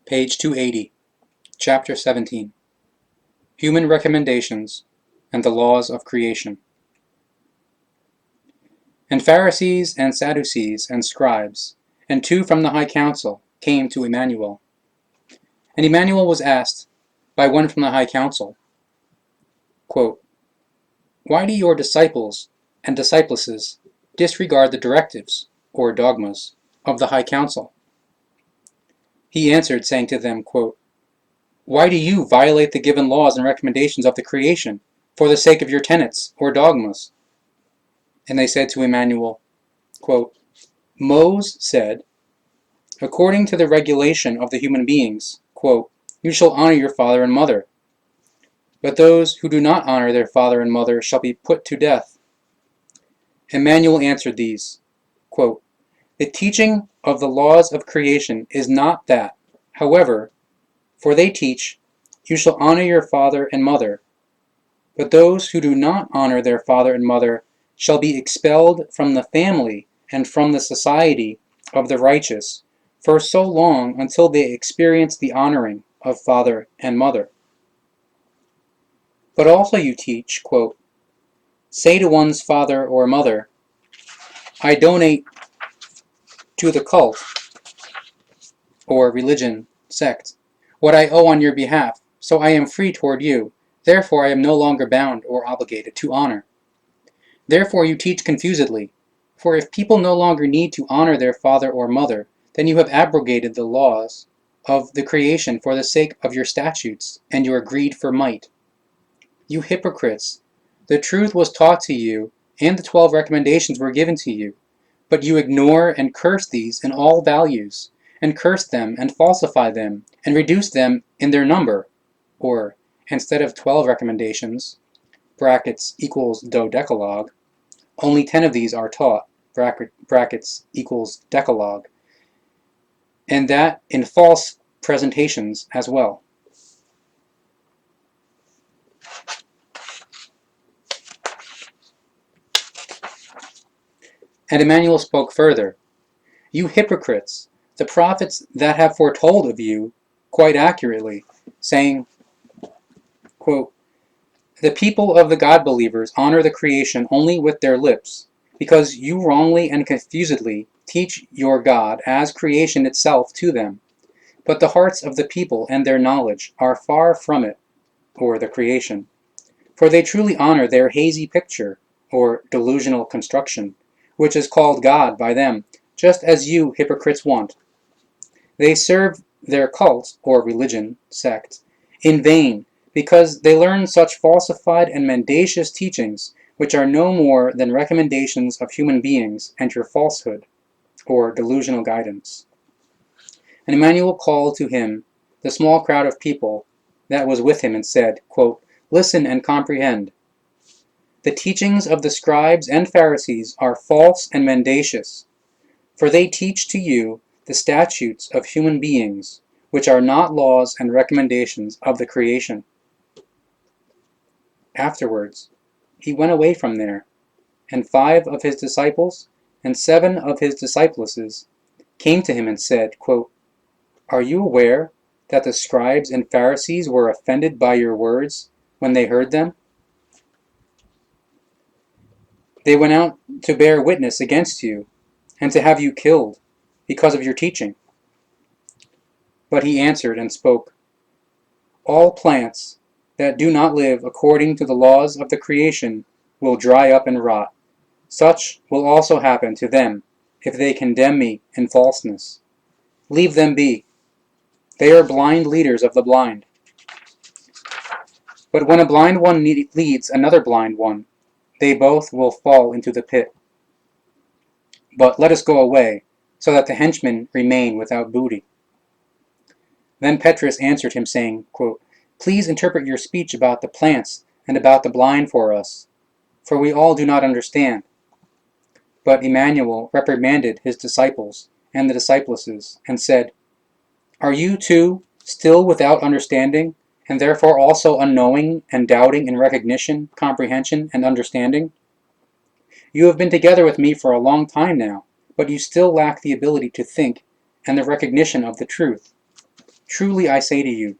Page 280, Chapter 17, Human Recommendations and the Laws of Creation. And Pharisees and Sadducees and scribes, and two from the high council, came to Emmanuel. And Emmanuel was asked by one from the high council, quote, "Why do your disciples and discipluses disregard the directives, or dogmas, of the high council?" He answered, saying to them, quote, "Why do you violate the given laws and recommendations of the creation for the sake of your tenets or dogmas?" And they said to Emmanuel, quote, "Moses said, according to the regulation of the human beings, quote, you shall honor your father and mother. But those who do not honor their father and mother shall be put to death." Emmanuel answered these, quote, "The teaching of the laws of creation is not that. However, for they teach, you shall honor your father and mother. But those who do not honor their father and mother shall be expelled from the family and from the society of the righteous for so long until they experience the honoring of father and mother. But also you teach, quote, say to one's father or mother, I donate to the cult or religion, sect, what I owe on your behalf, so I am free toward you, therefore I am no longer bound or obligated to honor. Therefore you teach confusedly, for if people no longer need to honor their father or mother, then you have abrogated the laws of the creation for the sake of your statutes and your greed for might. You hypocrites, the truth was taught to you, and the 12 recommendations were given to you, but you ignore and curse these in all values, and curse them and falsify them, and reduce them in their number, or, instead of 12 recommendations, brackets equals dodecalogue, only 10 of these are taught, brackets equals decalogue, and that in false presentations as well. And Emmanuel spoke further, You hypocrites, the prophets that have foretold of you quite accurately, saying, quote, the people of the God-believers honor the creation only with their lips, because you wrongly and confusedly teach your God as creation itself to them. But the hearts of the people and their knowledge are far from it, or the creation. For they truly honor their hazy picture, or delusional construction, which is called God by them, just as you hypocrites want. They serve their cult, or religion, sect, in vain, because they learn such falsified and mendacious teachings, which are no more than recommendations of human beings and your falsehood, or delusional guidance. And Emmanuel called to him the small crowd of people that was with him and said, quote, listen and comprehend. The teachings of the scribes and Pharisees are false and mendacious, for they teach to you the statutes of human beings, which are not laws and recommendations of the creation. Afterwards, he went away from there, and 5 of his disciples and 7 of his discipluses came to him and said, quote, Are you aware that the scribes and Pharisees were offended by your words when they heard them? They went out to bear witness against you and to have you killed because of your teaching. But he answered and spoke, All plants that do not live according to the laws of the creation will dry up and rot. Such will also happen to them if they condemn me in falseness. Leave them be. They are blind leaders of the blind. But when a blind one leads another blind one, they both will fall into the pit. But let us go away, so that the henchmen remain without booty. Then Petrus answered him, saying, quote, Please interpret your speech about the plants and about the blind for us, for we all do not understand. But Emmanuel reprimanded his disciples and the discipluses, and said, Are you too still without understanding, and therefore also unknowing and doubting in recognition, comprehension, and understanding? You have been together with me for a long time now, but you still lack the ability to think and the recognition of the truth. Truly I say to you,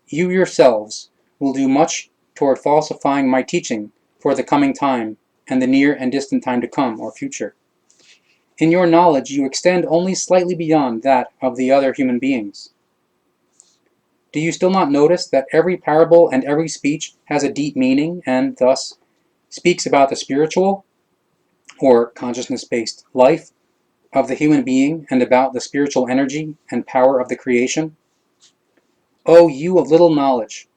you yourselves will do much toward falsifying my teaching for the coming time and the near and distant time to come, or future. In your knowledge you extend only slightly beyond that of the other human beings. Do you still not notice that every parable and every speech has a deep meaning and, thus, speaks about the spiritual, or consciousness-based life of the human being and about the spiritual energy and power of the creation? O you of little knowledge!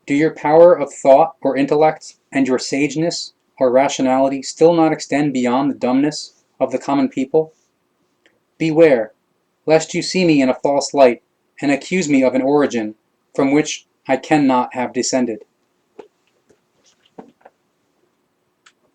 Do your power of thought or intellect and your sageness or rationality still not extend beyond the dumbness of the common people? Beware, lest you see me in a false light and accuse me of an origin from which I cannot have descended.